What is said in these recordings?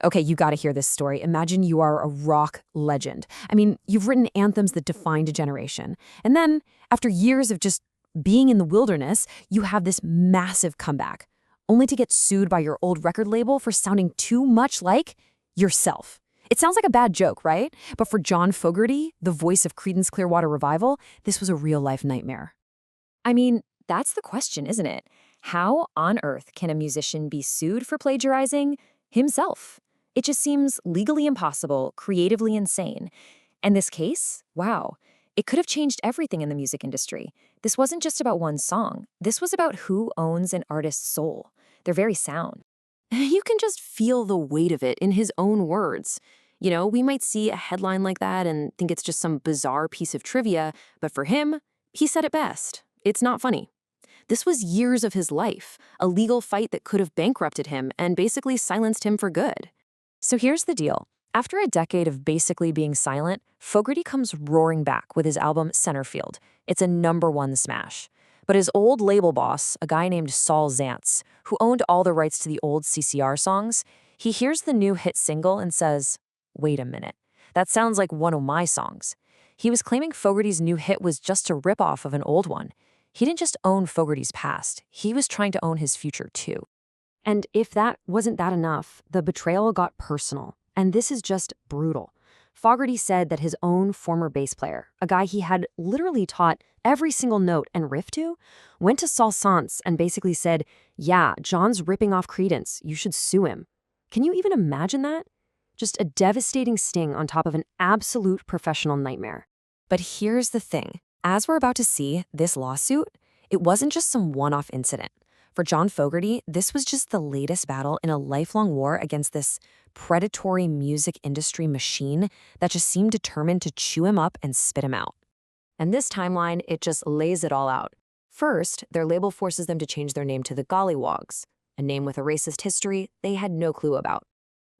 Okay, you gotta hear this story. Imagine you are a rock legend. I mean, you've written anthems that defined a generation. And then, after years of just being in the wilderness, you have this massive comeback, only to get sued by your old record label for sounding too much like yourself. It sounds like a bad joke, right? But for John Fogerty, the voice of Creedence Clearwater Revival, this was a real-life nightmare. I mean, that's the question, isn't it? How on earth can a musician be sued for plagiarizing himself? It just seems legally impossible, creatively insane. And this case, wow, it could have changed everything in the music industry. This wasn't just about one song. This was about who owns an artist's soul, their very sound. You can just feel the weight of it in his own words. You know, we might see a headline like that and think it's just some bizarre piece of trivia, but for him, he said it best. It's not funny. This was years of his life, a legal fight that could have bankrupted him and basically silenced him for good. So here's the deal. After a decade of basically being silent, Fogerty comes roaring back with his album Centerfield. It's a #1 smash. But his old label boss, a guy named Saul Zaentz, who owned all the rights to the old CCR songs, he hears the new hit single and says, "Wait a minute, that sounds like one of my songs." He was claiming Fogerty's new hit was just a ripoff of an old one. He didn't just own Fogerty's past, he was trying to own his future too. And if that wasn't that enough, the betrayal got personal. And this is just brutal. Fogerty said that his own former bass player, a guy he had literally taught every single note and riff to, went to Saul Zaentz and basically said, "Yeah, John's ripping off Creedence. You should sue him." Can you even imagine that? Just a devastating sting on top of an absolute professional nightmare. But here's the thing. As we're about to see, this lawsuit, it wasn't just some one-off incident. For John Fogerty, this was just the latest battle in a lifelong war against this predatory music industry machine that just seemed determined to chew him up and spit him out. And this timeline, it just lays it all out. First, their label forces them to change their name to the Gollywogs, a name with a racist history they had no clue about.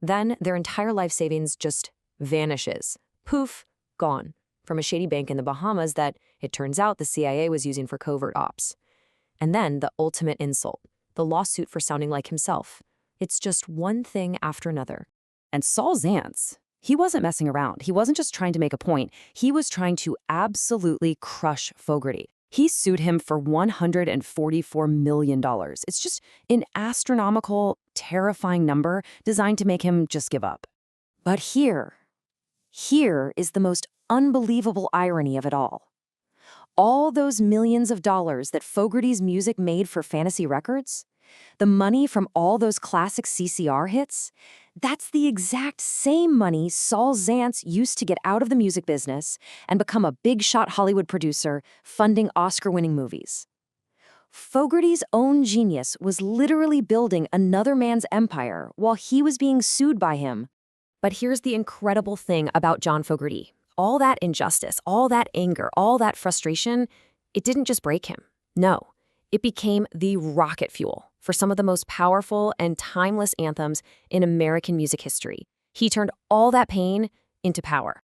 Then, their entire life savings just vanishes. Poof, gone. From a shady bank in the Bahamas that, it turns out, the CIA was using for covert ops. And then the ultimate insult, the lawsuit for sounding like himself. It's just one thing after another. And Saul Zaentz, he wasn't messing around. He wasn't just trying to make a point. He was trying to absolutely crush Fogerty. He sued him for $144 million. It's just an astronomical, terrifying number designed to make him just give up. But here is the most unbelievable irony of it all. All those millions of dollars that Fogerty's music made for Fantasy Records, the money from all those classic CCR hits, that's the exact same money Saul Zaentz used to get out of the music business and become a big-shot Hollywood producer funding Oscar-winning movies. Fogerty's own genius was literally building another man's empire while he was being sued by him. But here's the incredible thing about John Fogerty. All that injustice, all that anger, all that frustration, it didn't just break him. No, it became the rocket fuel for some of the most powerful and timeless anthems in American music history. He turned all that pain into power.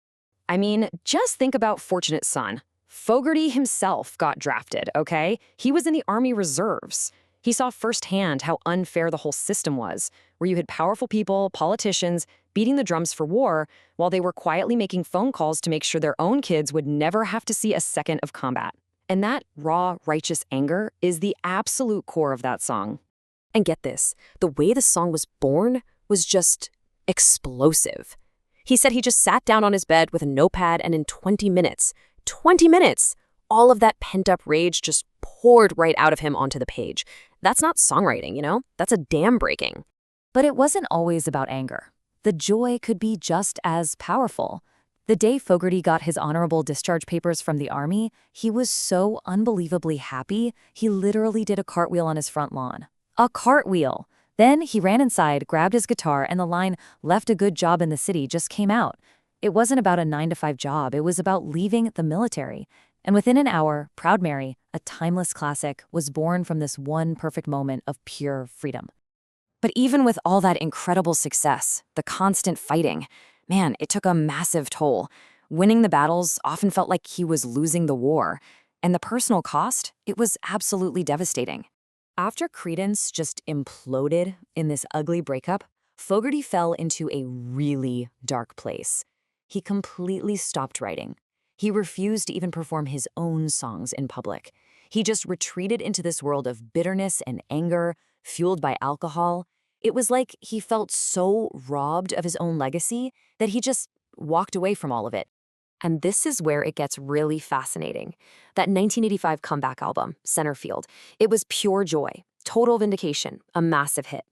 I mean, just think about Fortunate Son. Fogerty himself got drafted, okay? He was in the Army Reserves. He saw firsthand how unfair the whole system was, where you had powerful people, politicians, beating the drums for war, while they were quietly making phone calls to make sure their own kids would never have to see a second of combat. And that raw, righteous anger is the absolute core of that song. And get this, the way the song was born was just explosive. He said he just sat down on his bed with a notepad and in 20 minutes, all of that pent-up rage just poured right out of him onto the page. That's not songwriting, you know? That's a dam breaking. But it wasn't always about anger. The joy could be just as powerful. The day Fogerty got his honorable discharge papers from the Army, he was so unbelievably happy, he literally did a cartwheel on his front lawn. A cartwheel! Then he ran inside, grabbed his guitar, and the line, "Left a good job in the city," just came out. It wasn't about a 9-to-5 job, it was about leaving the military. And within an hour, Proud Mary, a timeless classic, was born from this one perfect moment of pure freedom. But even with all that incredible success, the constant fighting, man, it took a massive toll. Winning the battles often felt like he was losing the war. And the personal cost, it was absolutely devastating. After Creedence just imploded in this ugly breakup, Fogerty fell into a really dark place. He completely stopped writing. He refused to even perform his own songs in public. He just retreated into this world of bitterness and anger, fueled by alcohol. It was like he felt so robbed of his own legacy that he just walked away from all of it. And this is where it gets really fascinating. That 1985 comeback album, Centerfield, it was pure joy, total vindication, a massive hit.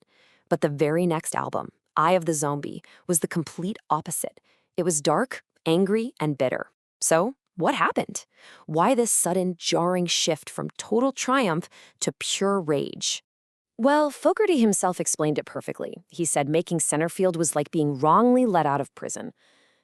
But the very next album, Eye of the Zombie, was the complete opposite. It was dark, angry, and bitter. So, what happened? Why this sudden, jarring shift from total triumph to pure rage? Well, Fogerty himself explained it perfectly. He said making Centerfield was like being wrongly let out of prison.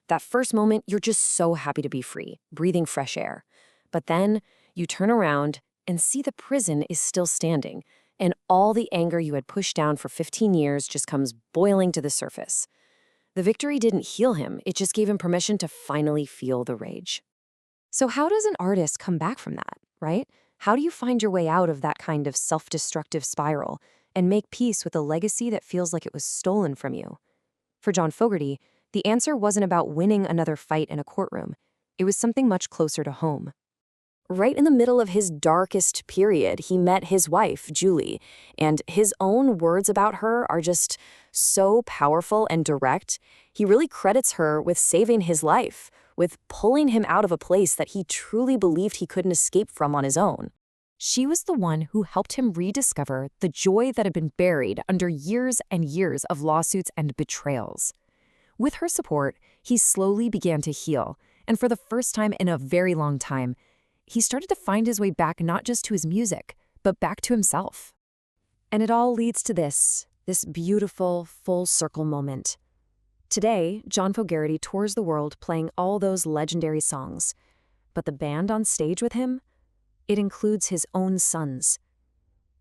That first moment, you're just so happy to be free, breathing fresh air. But then you turn around and see the prison is still standing, and all the anger you had pushed down for 15 years just comes boiling to the surface. The victory didn't heal him, it just gave him permission to finally feel the rage. So how does an artist come back from that, right? How do you find your way out of that kind of self-destructive spiral and make peace with a legacy that feels like it was stolen from you? For John Fogerty, the answer wasn't about winning another fight in a courtroom. It was something much closer to home. Right in the middle of his darkest period, he met his wife, Julie, and his own words about her are just so powerful and direct. He really credits her with saving his life, with pulling him out of a place that he truly believed he couldn't escape from on his own. She was the one who helped him rediscover the joy that had been buried under years and years of lawsuits and betrayals. With her support, he slowly began to heal, and for the first time in a very long time, he started to find his way back not just to his music, but back to himself. And it all leads to this beautiful, full circle moment. Today, John Fogerty tours the world playing all those legendary songs. But the band on stage with him? It includes his own sons.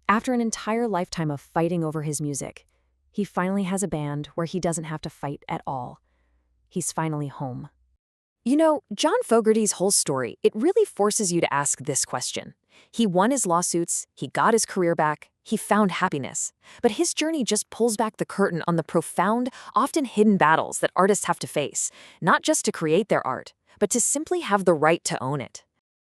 After an entire lifetime of fighting over his music, he finally has a band where he doesn't have to fight at all. He's finally home. You know, John Fogerty's whole story, it really forces you to ask this question. He won his lawsuits, he got his career back, he found happiness. But his journey just pulls back the curtain on the profound, often hidden battles that artists have to face, not just to create their art, but to simply have the right to own it.